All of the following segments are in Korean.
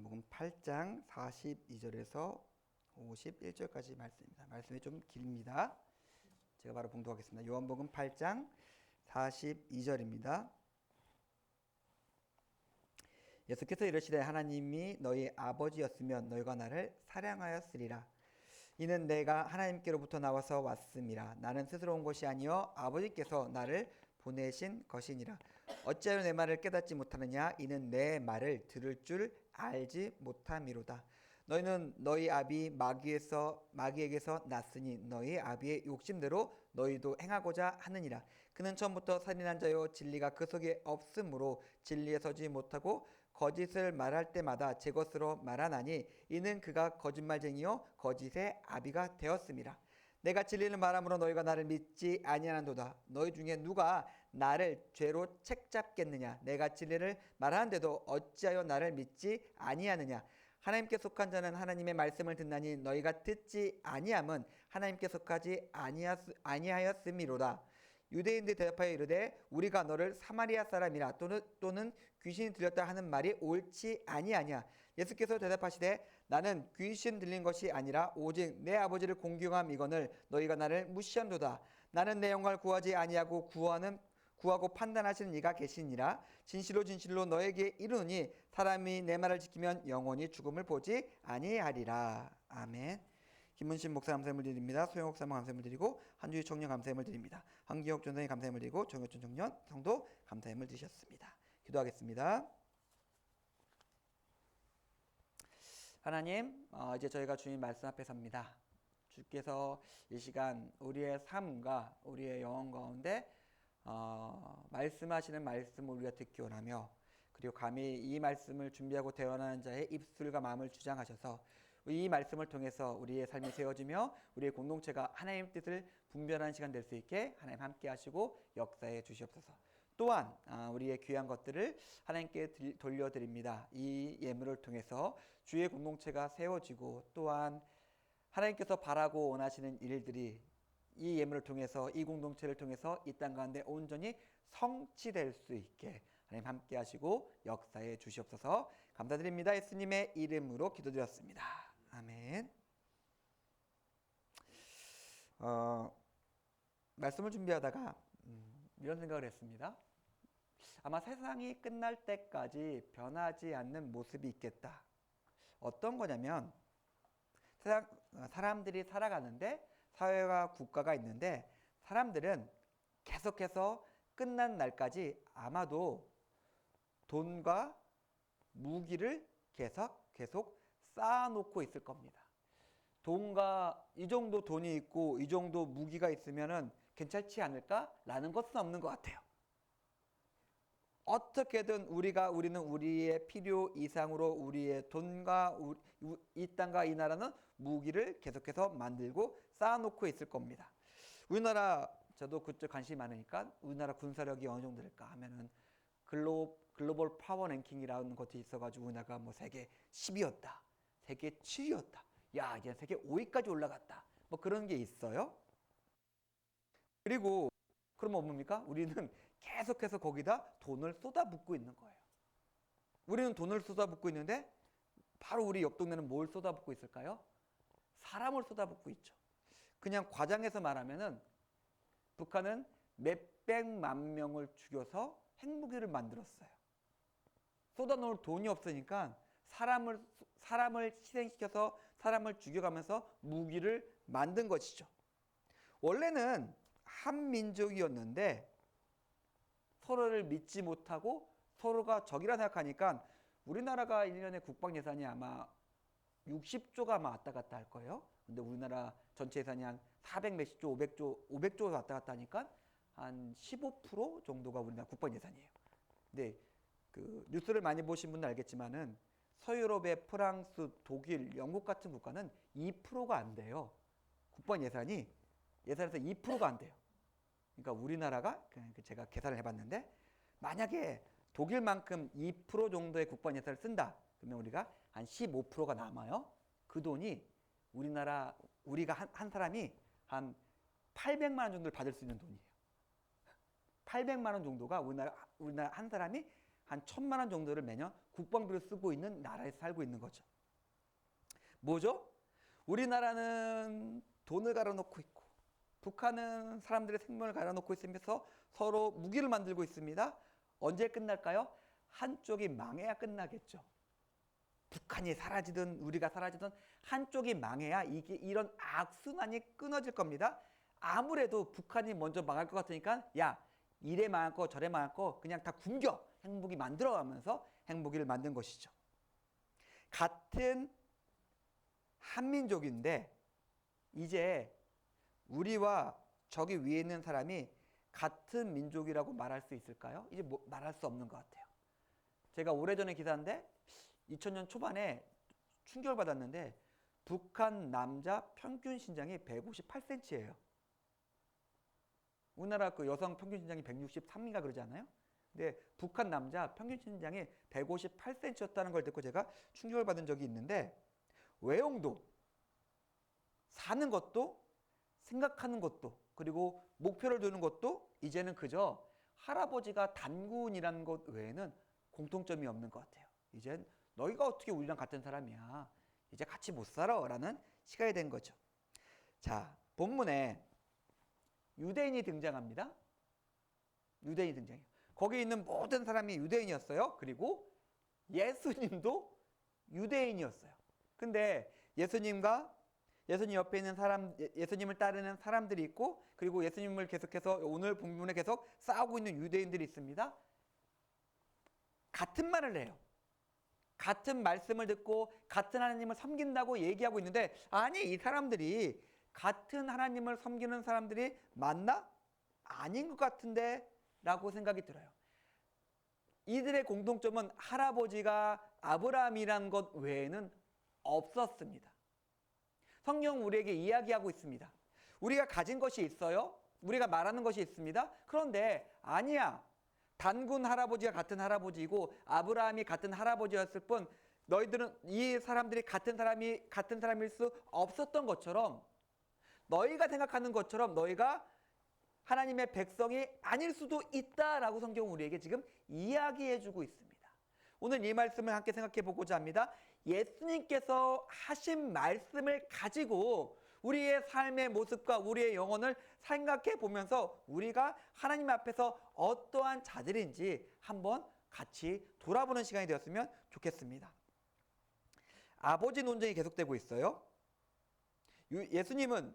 요한복음 8장 42절에서 51절까지 말씀입니다. 말씀이 좀 길입니다. 제가 바로 봉독하겠습니다. 요한복음 8장 42절입니다. 예수께서 이르시되 하나님이 너희 아버지였으면 너희가 나를 사랑하였으리라. 이는 내가 하나님께로부터 나와서 왔음이라. 나는 스스로 온 것이 아니요 아버지께서 나를 보내신 것이니라. 어찌하여 내 말을 깨닫지 못하느냐? 이는 내 말을 들을 줄 알지 못함이로다. 너희는 너희 아비 마귀에게서 났으니 너희 아비의 욕심대로 너희도 행하고자 하느니라. 그는 처음부터 살인한 자요 진리가 그 속에 없으므로 진리에 서지 못하고 거짓을 말할 때마다 제 것으로 말하나니 이는 그가 거짓말쟁이요 거짓의 아비가 되었음이라. 내가 진리를 말함으로 너희가 나를 믿지 아니하는도다. 너희 중에 누가 나를 죄로 책잡겠느냐? 내가 진리를 말하는데도 어찌하여 나를 믿지 아니하느냐? 하나님께 속한 자는 하나님의 말씀을 듣나니 너희가 듣지 아니함은 하나님께 속하지 아니하였음이로다. 유대인들이 대답하여 이르되 우리가 너를 사마리아 사람이라 또는 귀신이 들렸다 하는 말이 옳지 아니하냐. 예수께서 대답하시되 나는 귀신 들린 것이 아니라 오직 내 아버지를 공경함이거늘 너희가 나를 무시한도다. 나는 내 영광을 구하지 아니하고 구하고 판단하시는 이가 계시니라. 진실로 진실로 너에게 이르노니 사람이 내 말을 지키면 영원히 죽음을 보지 아니하리라. 아멘. 김문신 목사 감사함을 드립니다. 소영옥 사모 감사함을 드리고 한주희 청년 감사함을 드립니다. 한기혁 전사님 감사함을 드리고 정효준 청년 성도 감사함을 드리셨습니다. 기도하겠습니다. 하나님, 이제 저희가 주님 말씀 앞에 섭니다. 주께서 이 시간 우리의 삶과 우리의 영혼 가운데 말씀하시는 말씀을 우리가 듣기 원하며, 그리고 감히 이 말씀을 준비하고 대언하는 자의 입술과 마음을 주장하셔서 이 말씀을 통해서 우리의 삶이 세워지며 우리의 공동체가 하나님 뜻을 분별하는 시간 될 수 있게 하나님 함께 하시고 역사해 주시옵소서. 또한 우리의 귀한 것들을 하나님께 돌려드립니다. 이 예물을 통해서 주의 공동체가 세워지고, 또한 하나님께서 바라고 원하시는 일들이 이 예물을 통해서, 이 공동체를 통해서 이 땅 가운데 온전히 성취될 수 있게 하나님 함께 하시고 역사해 주시옵소서. 감사드립니다. 예수님의 이름으로 기도드렸습니다. 아멘. 말씀을 준비하다가 이런 생각을 했습니다. 아마 세상이 끝날 때까지 변하지 않는 모습이 있겠다. 어떤 거냐면, 사람들이 살아가는데, 사회와 국가가 있는데, 사람들은 계속해서 끝난 날까지 아마도 돈과 무기를 계속 쌓아놓고 있을 겁니다. 이 정도 돈이 있고 이 정도 무기가 있으면은 괜찮지 않을까라는 것은 없는 것 같아요. 어떻게든 우리는 우리의 필요 이상으로 우리의 돈과 이 땅과 이 나라는 무기를 계속해서 만들고 쌓아놓고 있을 겁니다. 우리나라, 저도 그쪽 관심이 많으니까 우리나라 군사력이 어느 정도 될까 하면은 글로벌 파워 랭킹이라는 것이 있어가지고 우리나라가 뭐 세계 10위였다, 세계 7위였다, 야 이제 세계 5위까지 올라갔다, 뭐 그런 게 있어요. 그리고 그러면 뭡니까? 우리는 계속해서 거기다 돈을 쏟아붓고 있는 거예요. 우리는 돈을 쏟아붓고 있는데 바로 우리 옆 동네는 뭘 쏟아붓고 있을까요? 사람을 쏟아붓고 있죠. 그냥 과장해서 말하면은 북한은 몇백만 명을 죽여서 핵무기를 만들었어요. 쏟아놓을 돈이 없으니까 사람을 희생시켜서 사람을 죽여가면서 무기를 만든 것이죠. 원래는 한 민족이었는데 서로를 믿지 못하고 서로가 적이라 생각하니까 우리나라가 1년에 국방 예산이 아마 60조가 아마 왔다 갔다 할 거예요. 근데 우리나라 전체 예산이 한 400 몇십 조, 500조 왔다 갔다 하니까 한 15% 정도가 우리나라 국방 예산이에요. 근데 그 뉴스를 많이 보신 분은 알겠지만은 서유럽의 프랑스, 독일, 영국 같은 국가는 2%가 안 돼요. 국방 예산에서 2%가 안 돼요. 그러니까 우리나라가, 제가 계산을 해봤는데, 만약에 독일만큼 2% 정도의 국방 예산을 쓴다 그러면 우리가 한 15%가 남아요. 그 돈이 우리가 한 사람이 한 800만 원 정도를 받을 수 있는 돈이에요. 800만 원 정도가 우리나라 한 사람이 한 1,000만 원 정도를 매년 국방비로 쓰고 있는 나라에 살고 있는 거죠. 뭐죠? 우리나라는 돈을 갈아놓고 있고 북한은 사람들의 생명을 갈아놓고 있으면서 서로 무기를 만들고 있습니다. 언제 끝날까요? 한쪽이 망해야 끝나겠죠. 북한이 사라지든 우리가 사라지든 한쪽이 망해야 이런 악순환이 끊어질 겁니다. 아무래도 북한이 먼저 망할 것 같으니까 야, 이래 망할 거 저래 망할 거 그냥 다 굶겨 핵무기 만들어가면서 핵무기를 만든 것이죠. 같은 한민족인데 이제 우리와 저기 위에 있는 사람이 같은 민족이라고 말할 수 있을까요? 이제 말할 수 없는 것 같아요. 제가 오래전에 기사인데 2000년 초반에 충격을 받았는데 북한 남자 평균 신장이 158cm예요. 우리나라 그 여성 평균 신장이 163인가 그러지 않아요? 근데 북한 남자 평균 신장이 158cm였다는 걸 듣고 제가 충격을 받은 적이 있는데 외형도 사는 것도 생각하는 것도 그리고 목표를 두는 것도 이제는 그저 할아버지가 단군이라는 것 외에는 공통점이 없는 것 같아요. 이젠 너희가 어떻게 우리랑 같은 사람이야. 이제 같이 못 살아 라는 시각이 된 거죠. 자, 본문에 유대인이 등장합니다. 유대인이 등장해요. 거기 있는 모든 사람이 유대인이었어요. 그리고 예수님도 유대인이었어요. 근데 예수님 옆에 있는 사람, 예수님을 따르는 사람들이 있고 그리고 예수님을 계속해서 오늘 본문에 계속 싸우고 있는 유대인들이 있습니다. 같은 말을 해요. 같은 말씀을 듣고 같은 하나님을 섬긴다고 얘기하고 있는데 아니 이 사람들이 같은 하나님을 섬기는 사람들이 맞나? 아닌 것 같은데 라고 생각이 들어요. 이들의 공통점은 할아버지가 아브라함이라는 것 외에는 없었습니다. 성경 우리에게 이야기하고 있습니다. 우리가 가진 것이 있어요. 우리가 말하는 것이 있습니다. 그런데 아니야. 단군 할아버지가 같은 할아버지이고 아브라함이 같은 할아버지였을 뿐 너희들은 이 사람들이 같은 사람일 수 없었던 것처럼 너희가 생각하는 것처럼 너희가 하나님의 백성이 아닐 수도 있다라고 성경은 우리에게 지금 이야기해주고 있습니다. 오늘 이 말씀을 함께 생각해 보고자 합니다. 예수님께서 하신 말씀을 가지고 우리의 삶의 모습과 우리의 영혼을 생각해 보면서 우리가 하나님 앞에서 어떠한 자들인지 한번 같이 돌아보는 시간이 되었으면 좋겠습니다. 아버지 논쟁이 계속되고 있어요. 예수님은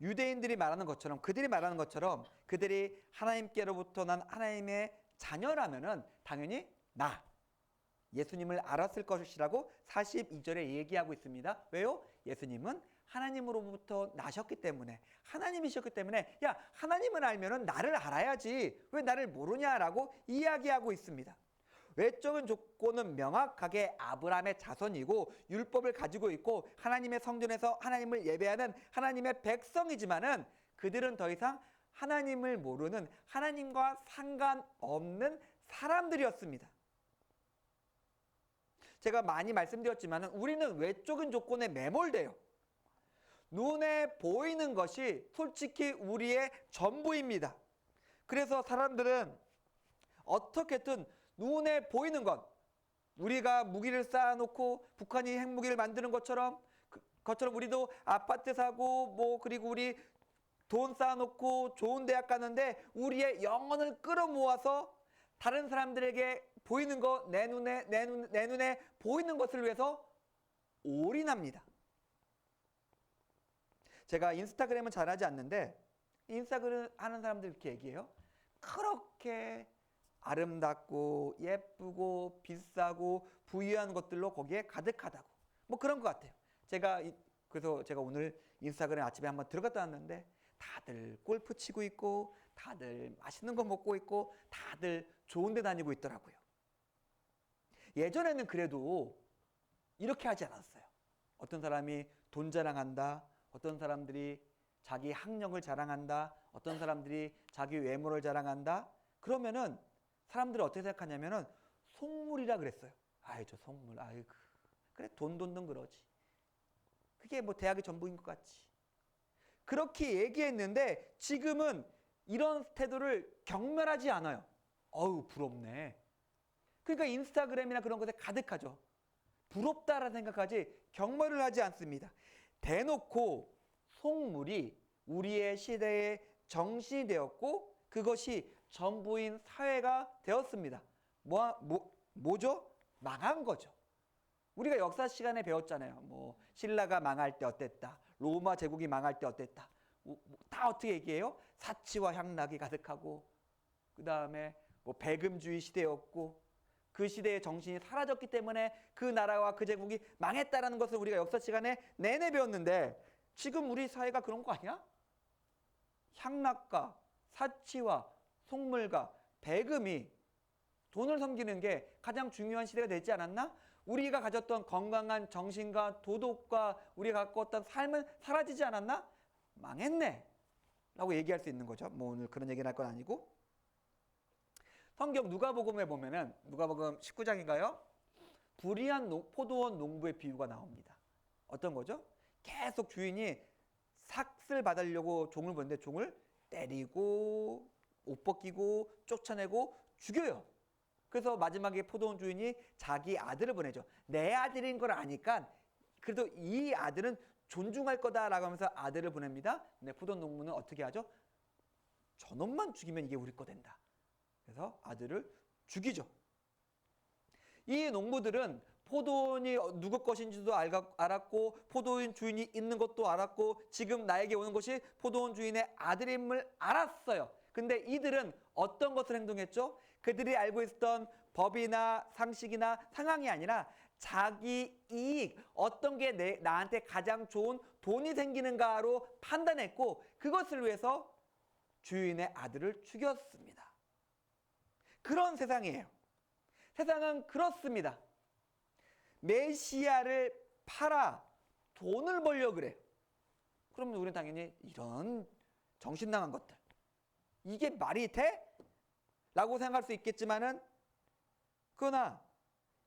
유대인들이 말하는 것처럼 그들이 말하는 것처럼 그들이 하나님께로부터 난 하나님의 자녀라면은 당연히 예수님을 알았을 것이라고 42절에 얘기하고 있습니다. 왜요? 예수님은 하나님으로부터 나셨기 때문에 하나님이셨기 때문에 야 하나님을 알면은 나를 알아야지 왜 나를 모르냐라고 이야기하고 있습니다. 외적인 조건은 명확하게 아브라함의 자손이고 율법을 가지고 있고 하나님의 성전에서 하나님을 예배하는 하나님의 백성이지만은 그들은 더 이상 하나님을 모르는 하나님과 상관없는 사람들이었습니다. 제가 많이 말씀드렸지만 우리는 외적인 조건에 매몰돼요. 눈에 보이는 것이 솔직히 우리의 전부입니다. 그래서 사람들은 어떻게든 눈에 보이는 것, 우리가 무기를 쌓아놓고 북한이 핵무기를 만드는 것처럼 우리도 아파트 사고 그리고 우리 돈 쌓아놓고 좋은 대학 가는데 우리의 영혼을 끌어모아서 다른 사람들에게 보이는 것, 내 눈에 보이는 것을 위해서 올인합니다. 제가 인스타그램은 잘하지 않는데 인스타그램 하는 사람들 이렇게 얘기해요. 그렇게 아름답고 예쁘고 비싸고 부유한 것들로 거기에 가득하다고. 그런 것 같아요. 그래서 제가 오늘 인스타그램 아침에 한번 들어갔다 왔는데 다들 골프 치고 있고 다들 맛있는 거 먹고 있고 다들 좋은 데 다니고 있더라고요. 예전에는 그래도 이렇게 하지 않았어요. 어떤 사람이 돈 자랑한다. 어떤 사람들이 자기 학력을 자랑한다. 어떤 사람들이 자기 외모를 자랑한다. 그러면은 사람들이 어떻게 생각하냐면은 속물이라 그랬어요. 아이 저 속물. 아이고 그래 돈 그러지. 그게 대학이 전부인 것 같지. 그렇게 얘기했는데 지금은 이런 태도를 경멸하지 않아요. 어우 부럽네. 그러니까 인스타그램이나 그런 것에 가득하죠. 부럽다라는 생각하지 경멸을 하지 않습니다. 대놓고 속물이 우리의 시대의 정신이 되었고 그것이 전부인 사회가 되었습니다. 뭐죠? 망한 거죠. 우리가 역사 시간에 배웠잖아요. 뭐 신라가 망할 때 어땠다. 로마 제국이 망할 때 어땠다. 다 어떻게 얘기해요? 사치와 향락이 가득하고 그 다음에 뭐 배금주의 시대였고 그 시대의 정신이 사라졌기 때문에 그 나라와 그 제국이 망했다라는 것을 우리가 역사 시간에 내내 배웠는데 지금 우리 사회가 그런 거 아니야? 향락과 사치와 속물과 배금이 돈을 섬기는 게 가장 중요한 시대가 되지 않았나? 우리가 가졌던 건강한 정신과 도덕과 우리가 갖고 있던 삶은 사라지지 않았나? 망했네 라고 얘기할 수 있는 거죠. 뭐 오늘 그런 얘기를 할 건 아니고 성경 누가복음에 보면은 누가복음 19장인가요? 불의한 포도원 농부의 비유가 나옵니다. 어떤 거죠? 계속 주인이 삭을 받으려고 종을 보는데 종을 때리고 옷 벗기고 쫓아내고 죽여요. 그래서 마지막에 포도원 주인이 자기 아들을 보내죠. 내 아들인 걸 아니까 그래도 이 아들은 존중할 거다라고 하면서 아들을 보냅니다. 근데 포도원 농부는 어떻게 하죠? 저놈만 죽이면 이게 우리 거 된다. 그래서 아들을 죽이죠. 이 농부들은 포도원이 누구 것인지도 알았고 포도원 주인이 있는 것도 알았고 지금 나에게 오는 것이 포도원 주인의 아들임을 알았어요. 근데 이들은 어떤 것을 행동했죠? 그들이 알고 있었던 법이나 상식이나 상황이 아니라 자기 이익, 어떤 게 나한테 가장 좋은 돈이 생기는가로 판단했고 그것을 위해서 주인의 아들을 죽였습니다. 그런 세상이에요. 세상은 그렇습니다. 메시아를 팔아 돈을 벌려고 그래요. 그러면 우리는 당연히 이런 정신 나간 것들 이게 말이 돼? 라고 생각할 수 있겠지만은 그러나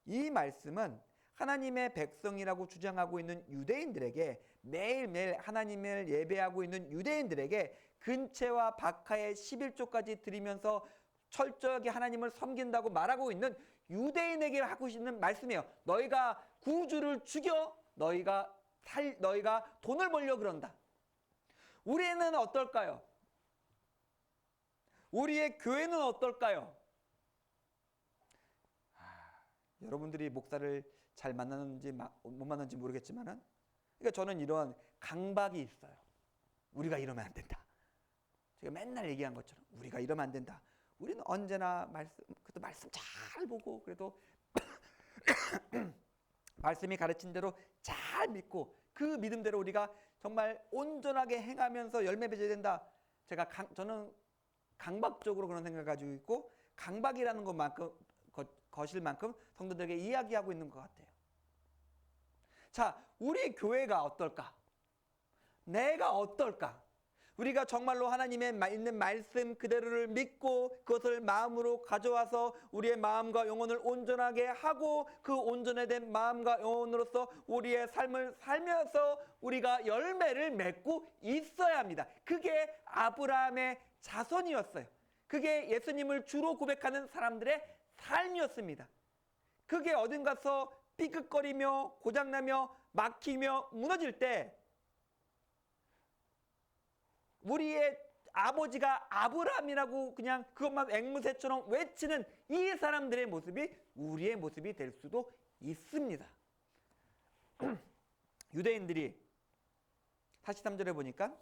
이 말씀은 하나님의 백성이라고 주장하고 있는 유대인들에게 매일매일 하나님을 예배하고 있는 유대인들에게 근체와 박하의 11조까지 드리면서 철저하게 하나님을 섬긴다고 말하고 있는 유대인에게 하고 있는 말씀이에요. 너희가 구주를 죽여 너희가 돈을 벌려 그런다. 우리는 어떨까요? 우리의 교회는 어떨까요? 여러분들이 목사를 잘 만나는지 못 만나는지 모르겠지만은 그러니까 저는 이런 강박이 있어요. 우리가 이러면 안 된다. 제가 맨날 얘기한 것처럼 우리가 이러면 안 된다. 우리는 언제나 그래도 말씀 잘 보고 그래도 말씀이 가르친 대로 잘 믿고 그 믿음대로 우리가 정말 온전하게 행하면서 열매 맺어야 된다. 저는 강박적으로 그런 생각을 가지고 있고 강박이라는 것일 만큼 성도들에게 이야기하고 있는 것 같아요. 자, 우리 교회가 어떨까? 내가 어떨까? 우리가 정말로 하나님의 있는 말씀 그대로를 믿고 그것을 마음으로 가져와서 우리의 마음과 영혼을 온전하게 하고 그 온전해진 마음과 영혼으로서 우리의 삶을 살면서 우리가 열매를 맺고 있어야 합니다. 그게 아브라함의 자손이었어요. 그게 예수님을 주로 고백하는 사람들의 삶이었습니다. 그게 어딘 가서 삐끗거리며 고장나며 막히며 무너질 때 우리의 아버지가 아브라함이라고 그냥 그것만 앵무새처럼 외치는 이 사람들의 모습이 우리의 모습이 될 수도 있습니다. 유대인들이 43절에 보니까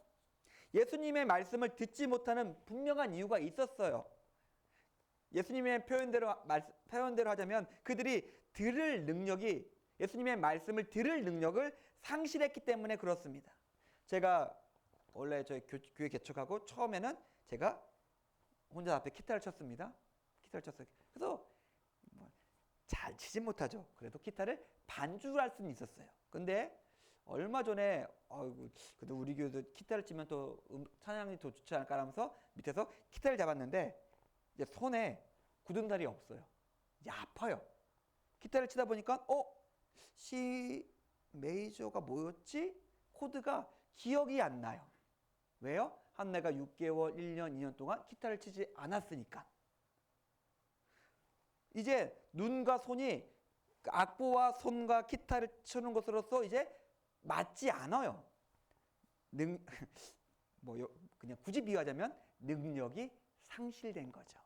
예수님의 말씀을 듣지 못하는 분명한 이유가 있었어요. 예수님의 표현대로 하자면 그들이 예수님의 말씀을 들을 능력을 상실했기 때문에 그렇습니다. 제가 원래 저희 교회 개척하고 처음에는 제가 혼자 앞에 기타를 쳤습니다. 기타를 쳤어요. 그래서 잘 치진 못하죠. 그래도 기타를 반주를 할 수는 있었어요. 근데 얼마 전에 그래도 우리 교회도 기타를 치면 또 찬양이 더 좋지 않을까 하면서 밑에서 기타를 잡았는데 이제 손에 굳은 살이 없어요. 이제 아파요. 기타를 치다 보니까 C 메이저가 뭐였지? 코드가 기억이 안 나요. 왜요? 한 내가 6개월, 1년, 2년 동안 기타를 치지 않았으니까. 이제 눈과 손이 악보와 손과 기타를 치는 것으로서 이제 맞지 않아요. 그냥 굳이 비유하자면 능력이 상실된 거죠.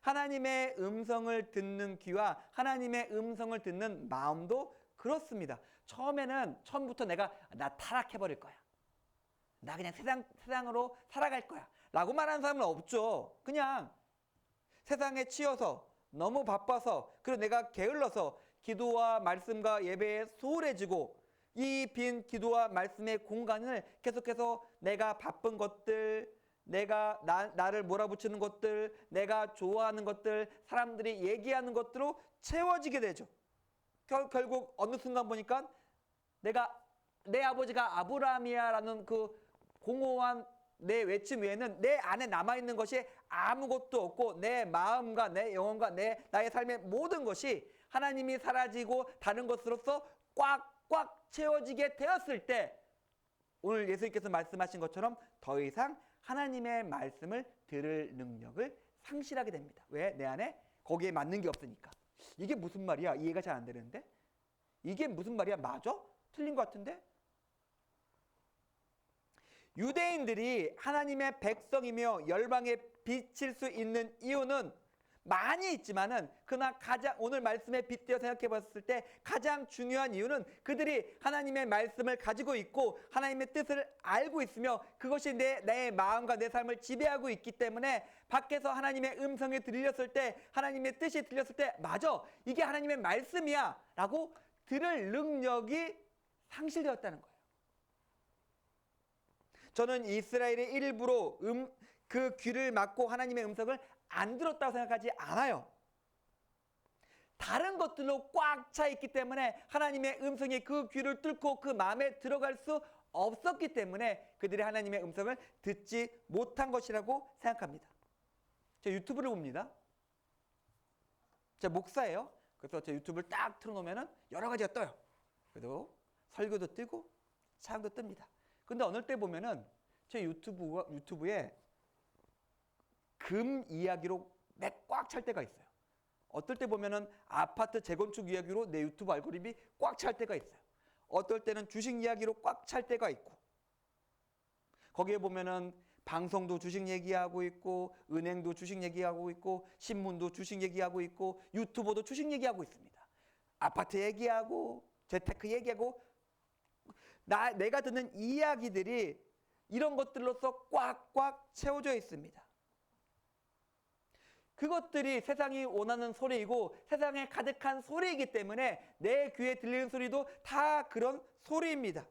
하나님의 음성을 듣는 귀와 하나님의 음성을 듣는 마음도 그렇습니다. 처음부터 나 타락해버릴 거야. 나 그냥 세상으로 살아갈 거야. 라고 말하는 사람은 없죠. 그냥 세상에 치여서 너무 바빠서 그리고 내가 게을러서 기도와 말씀과 예배에 소홀해지고 이 빈 기도와 말씀의 공간을 계속해서 내가 바쁜 것들, 내가 나를 몰아붙이는 것들, 내가 좋아하는 것들, 사람들이 얘기하는 것들로 채워지게 되죠. 결국 어느 순간 보니까 내 아버지가 아브라함이야라는 그 공허한 내 외침 외에는 내 안에 남아있는 것이 아무것도 없고 내 마음과 내 영혼과 나의 삶의 모든 것이 하나님이 사라지고 다른 것으로서 꽉꽉 채워지게 되었을 때 오늘 예수님께서 말씀하신 것처럼 더 이상 하나님의 말씀을 들을 능력을 상실하게 됩니다. 왜? 내 안에 거기에 맞는 게 없으니까. 이게 무슨 말이야? 이해가 잘 안 되는데? 이게 무슨 말이야? 맞아? 틀린 것 같은데? 유대인들이 하나님의 백성이며 열방에 비칠 수 있는 이유는 많이 있지만은 그러나 오늘 말씀에 빗대어 생각해 봤을 때 가장 중요한 이유는 그들이 하나님의 말씀을 가지고 있고 하나님의 뜻을 알고 있으며 그것이 내 마음과 내 삶을 지배하고 있기 때문에 밖에서 하나님의 음성이 들렸을 때 하나님의 뜻이 들렸을 때 맞아 이게 하나님의 말씀이야 라고 들을 능력이 상실되었다는 거예요. 저는 이스라엘의 일부로 그 귀를 막고 하나님의 음성을 안 들었다고 생각하지 않아요. 다른 것들로 꽉 차 있기 때문에 하나님의 음성이 그 귀를 뚫고 그 마음에 들어갈 수 없었기 때문에 그들이 하나님의 음성을 듣지 못한 것이라고 생각합니다. 제가 유튜브를 봅니다. 제가 목사예요. 그래서 제 유튜브를 딱 틀어놓으면 여러 가지가 떠요. 그래도 설교도 뜨고 찬양도 뜹니다. 근데 어느 때 보면은 제 유튜브에 금 이야기로 꽉 찰 때가 있어요. 어떨 때 보면은 아파트 재건축 이야기로 내 유튜브 알고리즘이 꽉 찰 때가 있어요. 어떨 때는 주식 이야기로 꽉 찰 때가 있고 거기에 보면은 방송도 주식 얘기하고 있고 은행도 주식 얘기하고 있고 신문도 주식 얘기하고 있고 유튜버도 주식 얘기하고 있습니다. 아파트 얘기하고 재테크 얘기하고 내가 듣는 이야기들이 이런 것들로서 꽉꽉 채워져 있습니다. 그것들이 세상이 원하는 소리이고 세상에 가득한 소리이기 때문에 내 귀에 들리는 소리도 다 그런 소리입니다.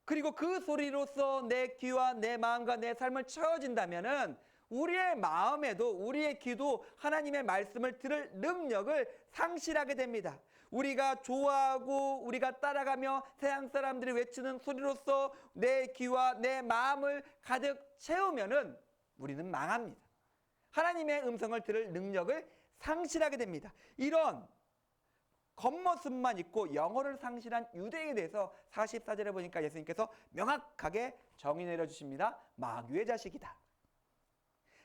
그리고 그 소리로서 내 귀와 내 마음과 내 삶을 채워진다면은 우리의 마음에도 우리의 귀도 하나님의 말씀을 들을 능력을 상실하게 됩니다. 우리가 좋아하고 우리가 따라가며 세상 사람들이 외치는 소리로서 내 귀와 내 마음을 가득 채우면은 우리는 망합니다. 하나님의 음성을 들을 능력을 상실하게 됩니다. 이런 겉모습만 있고 영어를 상실한 유대인에 대해서 44절에 보니까 예수님께서 명확하게 정의 내려주십니다. 마귀의 자식이다.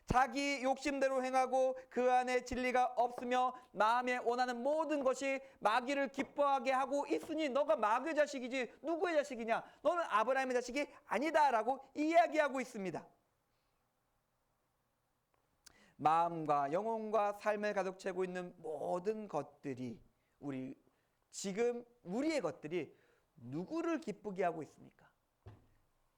자기 욕심대로 행하고 그 안에 진리가 없으며 마음에 원하는 모든 것이 마귀를 기뻐하게 하고 있으니 너가 마귀의 자식이지 누구의 자식이냐? 너는 아브라함의 자식이 아니다 라고 이야기하고 있습니다. 마음과 영혼과 삶을 가득 채우고 있는 모든 것들이 우리의 것들이 누구를 기쁘게 하고 있습니까?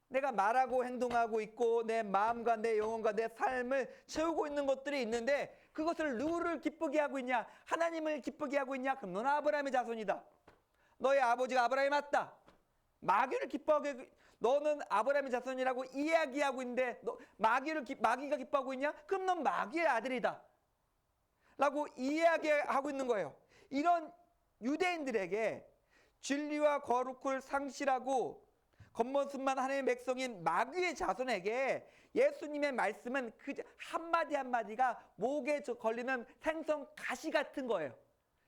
내가 말하고 행동하고 있고 내 마음과 내 영혼과 내 삶을 채우고 있는 것들이 있는데 그것을 누구를 기쁘게 하고 있냐? 하나님을 기쁘게 하고 있냐? 그럼 너는 아브라함의 자손이다. 너의 아버지가 아브라함이 맞다. 마귀를 기뻐하게 너는 아브라함의 자손이라고 이야기하고 있는데 마귀가 기뻐하고 있냐? 그럼 넌 마귀의 아들이다. 라고 이야기하고 있는 거예요. 이런 유대인들에게 진리와 거룩을 상실하고 겉모습만 하나님의 백성인 마귀의 자손에게 예수님의 말씀은 그 한마디 한마디가 목에 걸리는 생선 가시 같은 거예요.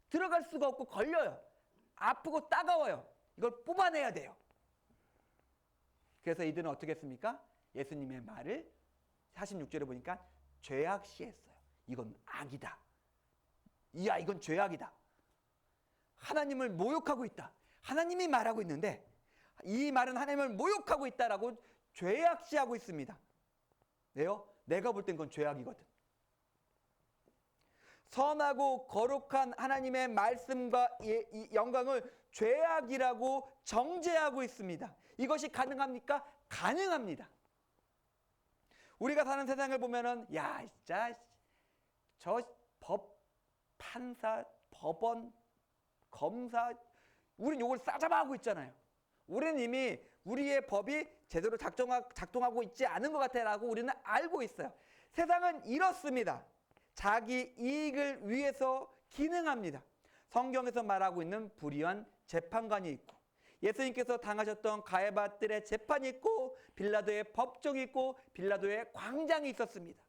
들어갈 수가 없고 걸려요. 아프고 따가워요. 이걸 뽑아내야 돼요. 그래서 이들은 어떻게 했습니까? 예수님의 말을 46절에 보니까 죄악시했어요. 이건 악이다. 야, 이건 죄악이다. 하나님을 모욕하고 있다. 하나님이 말하고 있는데 이 말은 하나님을 모욕하고 있다라고 죄악시하고 있습니다. 왜요? 내가 볼 땐 그건 죄악이거든. 선하고 거룩한 하나님의 말씀과 이 영광을 죄악이라고 정죄하고 있습니다. 이것이 가능합니까? 가능합니다. 우리가 사는 세상을 보면은 야, 진짜 저 법, 판사, 법원, 검사, 우린 이걸 싸잡아하고 있잖아요. 우리는 이미 우리의 법이 제대로 작동하고 있지 않은 것 같아라고 우리는 알고 있어요. 세상은 이렇습니다. 자기 이익을 위해서 기능합니다. 성경에서 말하고 있는 불의한 재판관이 있고, 예수님께서 당하셨던 가야바들의 재판이 있고, 빌라도의 법정이 있고, 빌라도의 광장이 있었습니다.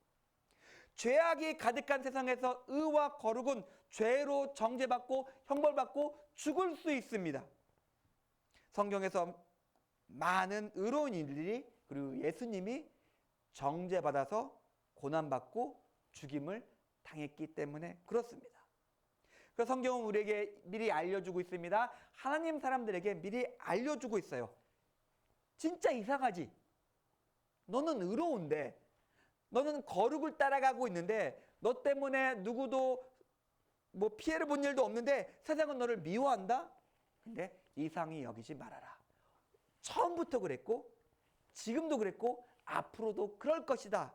죄악이 가득한 세상에서 의와 거룩은 죄로 정죄받고 형벌받고 죽을 수 있습니다. 성경에서 많은 의로운 일들이, 그리고 예수님이 정죄받아서 고난받고 죽임을 당했기 때문에 그렇습니다. 그래서 성경은 우리에게 미리 알려주고 있습니다. 하나님 사람들에게 미리 알려주고 있어요. 진짜 이상하지? 너는 의로운데, 너는 거룩을 따라가고 있는데, 너 때문에 누구도 뭐 피해를 본 일도 없는데 세상은 너를 미워한다? 근데 이상히 여기지 말아라. 처음부터 그랬고, 지금도 그랬고, 앞으로도 그럴 것이다.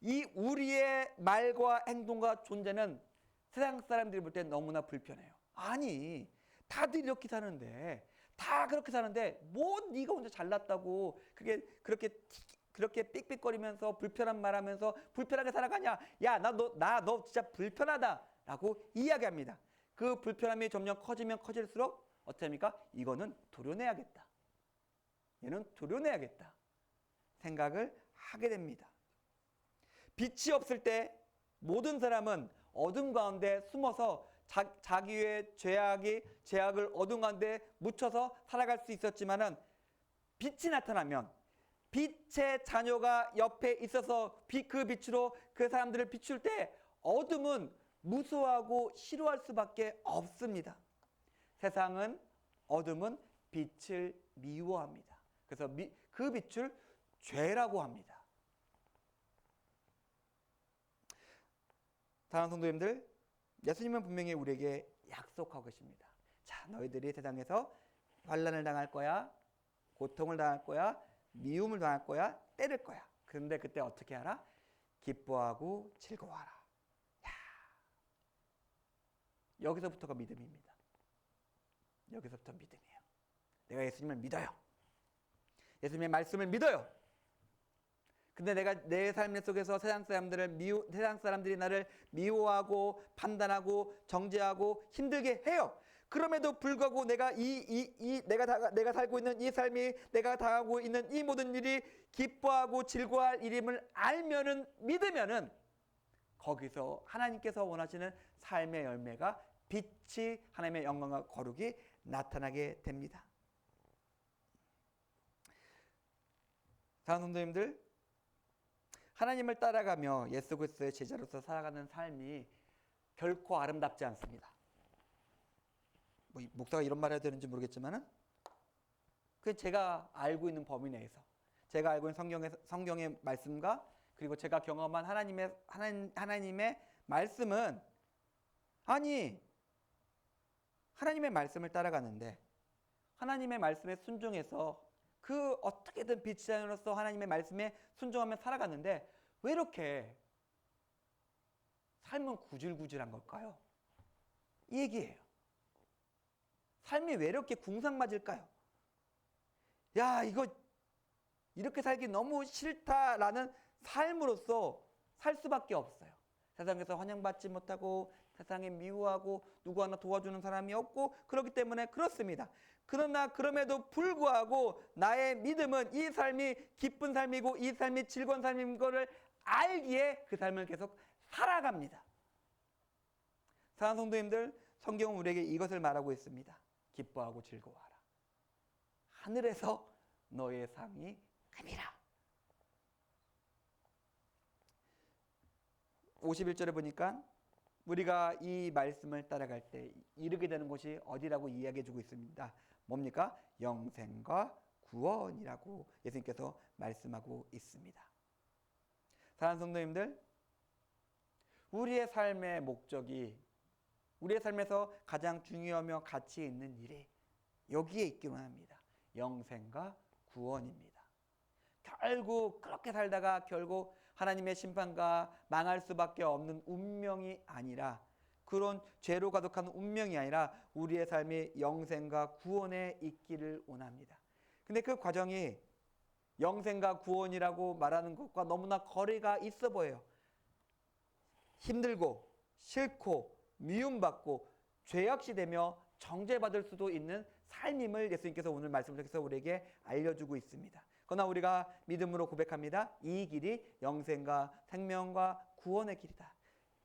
이 우리의 말과 행동과 존재는 세상 사람들이 볼 때 너무나 불편해요. 아니, 다들 이렇게 사는데, 다 그렇게 사는데 뭐 네가 혼자 잘났다고 그렇게 삑삑거리면서 불편한 말하면서 불편하게 살아가냐? 야, 너 진짜 불편하다라고 이야기합니다. 그 불편함이 점점 커지면 커질수록 어떻게 합니까? 이거는 도려내야겠다. 얘는 도려내야겠다. 생각을 하게 됩니다. 빛이 없을 때 모든 사람은 어둠 가운데 숨어서 자기의 죄악을 어둠 가운데 묻혀서 살아갈 수 있었지만은, 빛이 나타나면, 빛의 자녀가 옆에 있어서 그 빛으로 그 사람들을 비출 때 어둠은 무서워하고 싫어할 수밖에 없습니다. 세상은, 어둠은 빛을 미워합니다. 그래서 그 빛을 죄라고 합니다. 사랑하는 성도님들, 예수님은 분명히 우리에게 약속하고 계십니다. 자, 너희들이 세상에서 환난을 당할 거야, 고통을 당할 거야, 미움을 당할 거야, 때릴 거야. 그런데 그때 어떻게 하라? 기뻐하고 즐거워하라. 야, 여기서부터가 믿음입니다. 여기서부터 믿음이에요. 내가 예수님을 믿어요. 예수님의 말씀을 믿어요. 근데 내가 내 삶 속에서 세상 사람들이 나를 미워하고 판단하고 정죄하고 힘들게 해요. 그럼에도 불구하고 내가 내가 살고 있는 이 삶이, 내가 당하고 있는 이 모든 일이 기뻐하고 즐거워할 일임을 알면은, 믿으면은, 거기서 하나님께서 원하시는 삶의 열매가, 빛이, 하나님의 영광과 거룩이 나타나게 됩니다. 사랑하는 성도님들, 하나님을 따라가며 예수 그리스도의 제자로서 살아가는 삶이 결코 아름답지 않습니다. 뭐 목사가 이런 말 해야 되는지 모르겠지만은, 그 제가 알고 있는 범위 내에서, 제가 알고 있는 성경의 말씀과, 그리고 제가 경험한 하나님의 말씀은, 아니, 하나님의 말씀을 따라가는데, 하나님의 말씀에 순종해서 그 어떻게든 빛의 자녀로서 하나님의 말씀에 순종하며 살아갔는데, 왜 이렇게 삶은 구질구질한 걸까요? 이 얘기예요. 삶이 왜 이렇게 궁상맞을까요? 야, 이거 이렇게 살기 너무 싫다라는 삶으로서 살 수밖에 없어요. 세상에서 환영받지 못하고, 세상에 미워하고, 누구 하나 도와주는 사람이 없고, 그렇기 때문에 그렇습니다. 그러나 그럼에도 불구하고 나의 믿음은 이 삶이 기쁜 삶이고 이 삶이 즐거운 삶인 것을 알기에 그 삶을 계속 살아갑니다. 사랑하는 성도님들, 성경은 우리에게 이것을 말하고 있습니다. 기뻐하고 즐거워하라. 하늘에서 너의 상이 큼이라. 51절에 보니까 우리가 이 말씀을 따라갈 때 이르게 되는 곳이 어디라고 이야기해 주고 있습니다. 뭡니까? 영생과 구원이라고 예수님께서 말씀하고 있습니다. 사랑하는 성도님들, 우리의 삶의 목적이, 우리의 삶에서 가장 중요하며 가치 있는 일이 여기에 있기로 합니다. 영생과 구원입니다. 결국 그렇게 살다가 결국 하나님의 심판과 망할 수밖에 없는 운명이 아니라, 그런 죄로 가득한 운명이 아니라 우리의 삶이 영생과 구원에 있기를 원합니다. 근데 그 과정이 영생과 구원이라고 말하는 것과 너무나 거리가 있어 보여요. 힘들고 싫고 미움받고 죄악시 되며 정죄받을 수도 있는 삶임을 예수님께서 오늘 말씀을 통해서 우리에게 알려주고 있습니다. 그러나 우리가 믿음으로 고백합니다. 이 길이 영생과 생명과 구원의 길이다.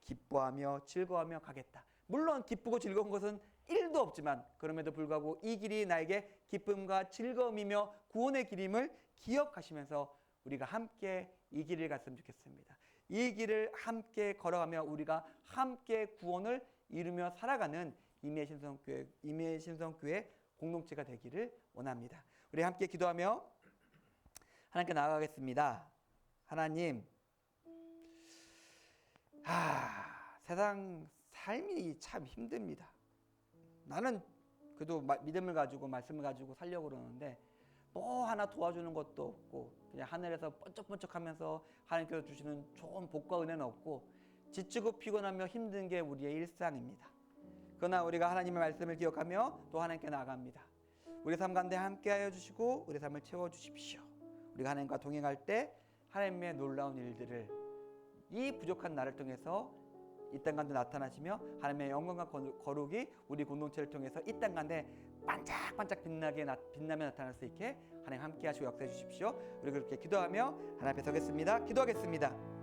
기뻐하며 즐거워하며 가겠다. 물론 기쁘고 즐거운 것은 1도 없지만 그럼에도 불구하고 이 길이 나에게 기쁨과 즐거움이며 구원의 길임을 기억하시면서 우리가 함께 이 길을 갔으면 좋겠습니다. 이 길을 함께 걸어가며 우리가 함께 구원을 이루며 살아가는 임의의 신성교회 공동체가 되기를 원합니다. 우리 함께 기도하며 하나님께 나아가겠습니다. 하나님, 세상 삶이 참 힘듭니다. 나는 그래도 믿음을 가지고 말씀을 가지고 살려고 그러는데 뭐 하나 도와주는 것도 없고 그냥 하늘에서 번쩍번쩍하면서 하나님께서 주시는 좋은 복과 은혜는 없고 지치고 피곤하며 힘든 게 우리의 일상입니다. 그러나 우리가 하나님의 말씀을 기억하며 또 하나님께 나아갑니다. 우리 삶 가운데 함께하여 주시고 우리 삶을 채워주십시오. 우리가 하나님과 동행할 때 하나님의 놀라운 일들을 이 부족한 나를 통해서 이 땅 가운데 나타나시며 하나님의 영광과 거룩이 우리 공동체를 통해서 이 땅 가운데 반짝반짝 빛나며 나타날 수 있게 하나님 함께 하시고 역사해 주십시오. 우리 그렇게 기도하며 하나님 앞에 서겠습니다. 기도하겠습니다.